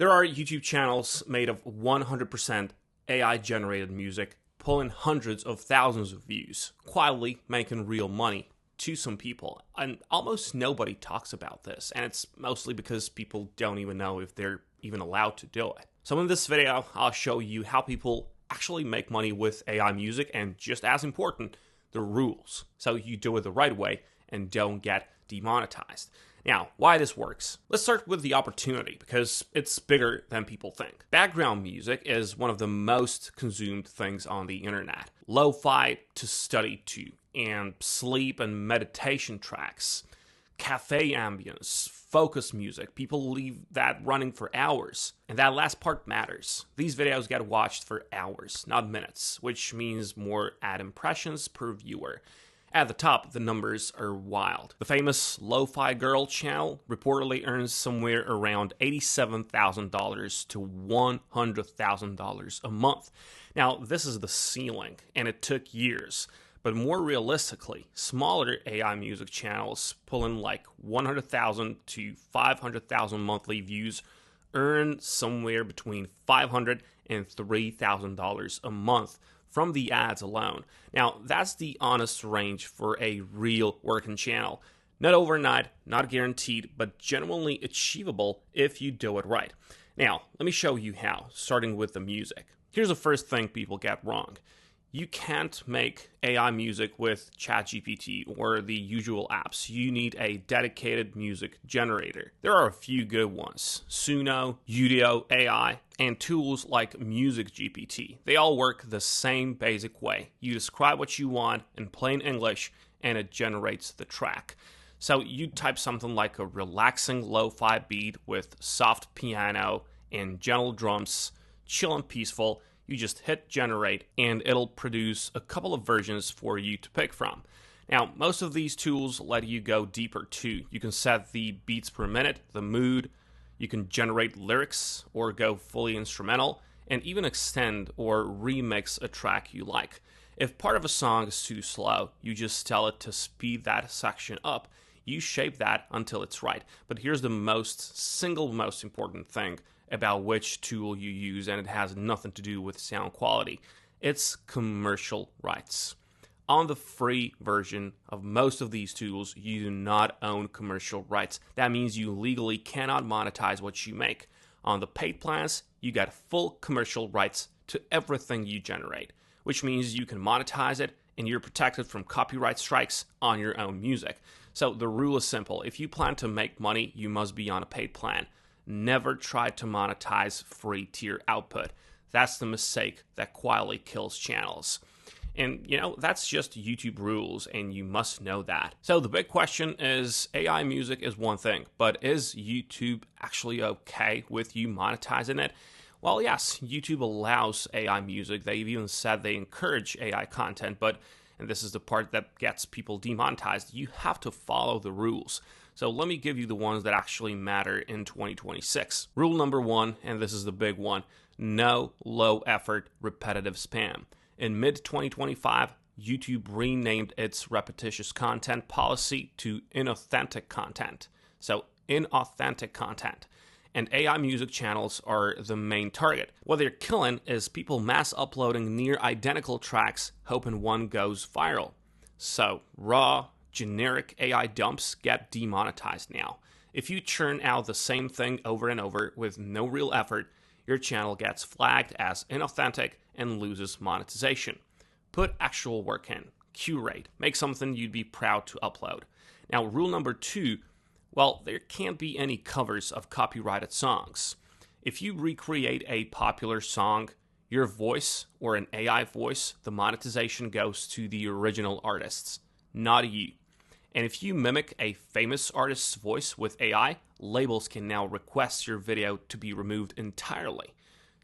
There are YouTube channels made of 100% AI-generated music, pulling hundreds of thousands of views, quietly making real money to some people. And almost nobody talks about this, and it's mostly because people don't even know if they're even allowed to do it. So in this video, I'll show you how people actually make money with AI music, and just as important, the rules, so you do it the right way and don't get demonetized. Now, why this works? Let's start with the opportunity, because it's bigger than people think. Background music is one of the most consumed things on the internet. Lo-fi to study to, and sleep and meditation tracks, cafe ambience, focus music. People leave that running for hours, and that last part matters. These videos get watched for hours, not minutes, which means more ad impressions per viewer. At the top, the numbers are wild. The famous Lofi Girl channel reportedly earns somewhere around $87,000 to $100,000 a month. Now, this is the ceiling, and it took years. But more realistically, smaller AI music channels pulling like 100,000 to 500,000 monthly views earn somewhere between $500 and $3,000 a month from the ads alone. Now, that's the honest range for a real working channel. Not overnight, not guaranteed, but genuinely achievable if you do it right. Now, let me show you how, starting with the music. Here's the first thing people get wrong. You can't make AI music with ChatGPT or the usual apps. You need a dedicated music generator. There are a few good ones: Suno, Udio AI, and tools like MusicGPT. They all work the same basic way. You describe what you want in plain English, and it generates the track. So you type something like a relaxing lo-fi beat with soft piano and gentle drums, chill and peaceful. You just hit generate, and it'll produce a couple of versions for you to pick from. Now, most of these tools let you go deeper too. You can set the beats per minute, the mood, you can generate lyrics or go fully instrumental, and even extend or remix a track you like. If part of a song is too slow, you just tell it to speed that section up. You shape that until it's right. But here's the single most important thing about which tool you use, and it has nothing to do with sound quality. It's commercial rights. On the free version of most of these tools, you do not own commercial rights. That means you legally cannot monetize what you make. On the paid plans, you get full commercial rights to everything you generate, which means you can monetize it and you're protected from copyright strikes on your own music. So the rule is simple. If you plan to make money, you must be on a paid plan. Never try to monetize free tier output. That's the mistake that quietly kills channels. And, that's just YouTube rules, and you must know that. So the big question is, AI music is one thing, but is YouTube actually okay with you monetizing it? Well, yes, YouTube allows AI music. They've even said they encourage AI content, but, and this is the part that gets people demonetized, you have to follow the rules. So let me give you the ones that actually matter in 2026. Rule number 1, and this is the big one: no low-effort, repetitive spam. In mid-2025, YouTube renamed its repetitious content policy to inauthentic content. So inauthentic content. And AI music channels are the main target. What they're killing is people mass uploading near identical tracks, hoping one goes viral. So raw, generic AI dumps get demonetized now. If you churn out the same thing over and over with no real effort, your channel gets flagged as inauthentic and loses monetization. Put actual work in. Curate. Make something you'd be proud to upload. Now, rule number 2, well, there can't be any covers of copyrighted songs. If you recreate a popular song, your voice or an AI voice, the monetization goes to the original artists, not you. And if you mimic a famous artist's voice with AI, labels can now request your video to be removed entirely.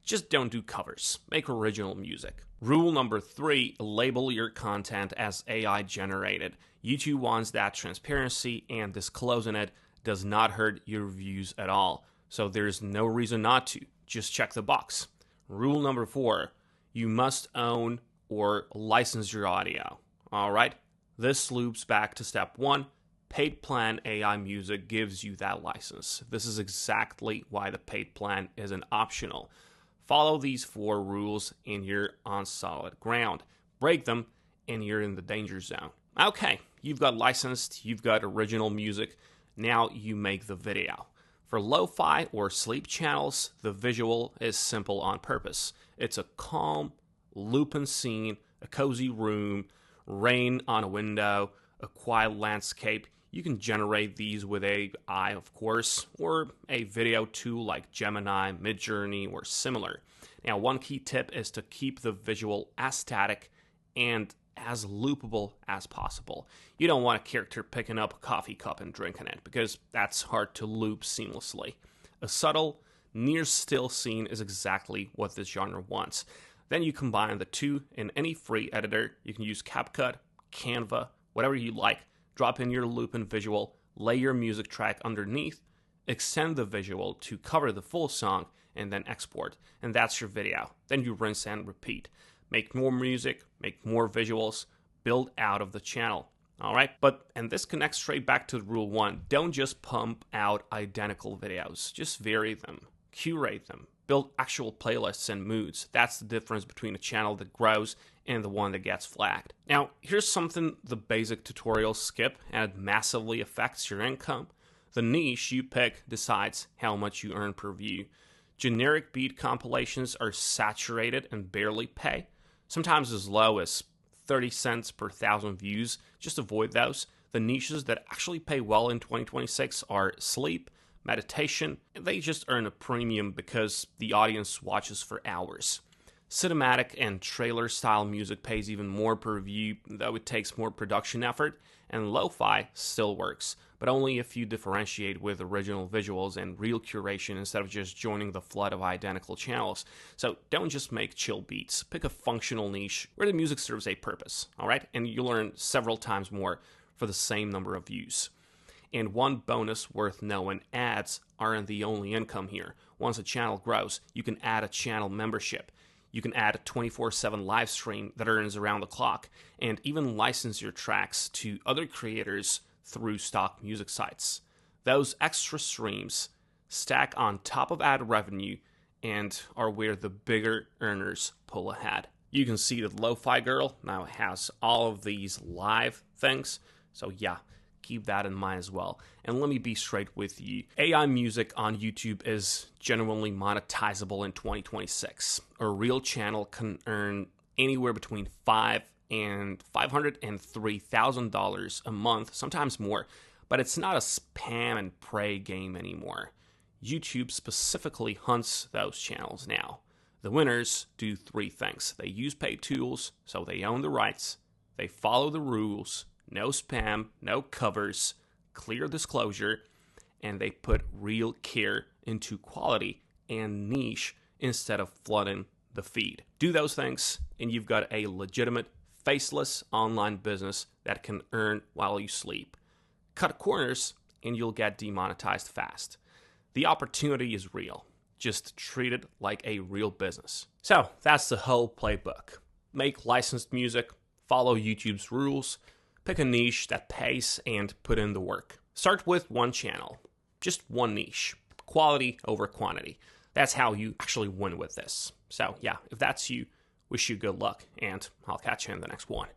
Just don't do covers. Make original music. Rule number 3, label your content as AI generated. YouTube wants that transparency, and disclosing it does not hurt your views at all. So there's no reason not to. Just check the box. Rule number 4, you must own or license your audio. All right? This loops back to step 1, Paid plan AI music gives you that license. This is exactly why the paid plan isn't optional. Follow these 4 rules and you're on solid ground. Break them and you're in the danger zone. Okay, you've got licensed, you've got original music, now you make the video. For lo-fi or sleep channels, the visual is simple on purpose. It's a calm, looping scene, a cozy room, rain on a window, a quiet landscape. You can generate these with AI, of course, or a video tool like Gemini, Midjourney, or similar. Now, one key tip is to keep the visual as static and as loopable as possible. You don't want a character picking up a coffee cup and drinking it, because that's hard to loop seamlessly. A subtle, near still scene is exactly what this genre wants. Then you combine the two in any free editor. You can use CapCut, Canva, whatever you like. Drop in your loop and visual, lay your music track underneath, extend the visual to cover the full song, and then export. And that's your video. Then you rinse and repeat. Make more music, make more visuals, build out of the channel. All right, and this connects straight back to rule 1. Don't just pump out identical videos. Just vary them, curate them, build actual playlists and moods. That's the difference between a channel that grows and the one that gets flagged. Now, here's something the basic tutorials skip, and it massively affects your income. The niche you pick decides how much you earn per view. Generic beat compilations are saturated and barely pay, sometimes as low as 30 cents per 1,000 views. Just avoid those. The niches that actually pay well in 2026 are sleep, meditation, and they just earn a premium because the audience watches for hours. Cinematic and trailer style music pays even more per view, though it takes more production effort, and lo-fi still works, but only if you differentiate with original visuals and real curation instead of just joining the flood of identical channels. So don't just make chill beats. Pick a functional niche where the music serves a purpose, all right? And you'll earn several times more for the same number of views. And one bonus worth knowing, ads aren't the only income here. Once a channel grows, you can add a channel membership. You can add a 24/7 live stream that earns around the clock, and even license your tracks to other creators through stock music sites. Those extra streams stack on top of ad revenue and are where the bigger earners pull ahead. You can see that Lofi Girl now has all of these live things, so yeah, keep that in mind as well. And let me be straight with you. AI music on YouTube is genuinely monetizable in 2026. A real channel can earn anywhere between $500 and $3,000 a month, sometimes more, but it's not a spam and pray game anymore. YouTube specifically hunts those channels now. The winners do 3 things. They use paid tools, so they own the rights. They follow the rules. No spam, no covers, clear disclosure, and they put real care into quality and niche instead of flooding the feed. Do those things, and you've got a legitimate, faceless online business that can earn while you sleep. Cut corners, and you'll get demonetized fast. The opportunity is real. Just treat it like a real business. So that's the whole playbook. Make licensed music, follow YouTube's rules, pick a niche that pays, and put in the work. Start with one channel, just one niche, quality over quantity. That's how you actually win with this. So yeah, if that's you, wish you good luck, and I'll catch you in the next one.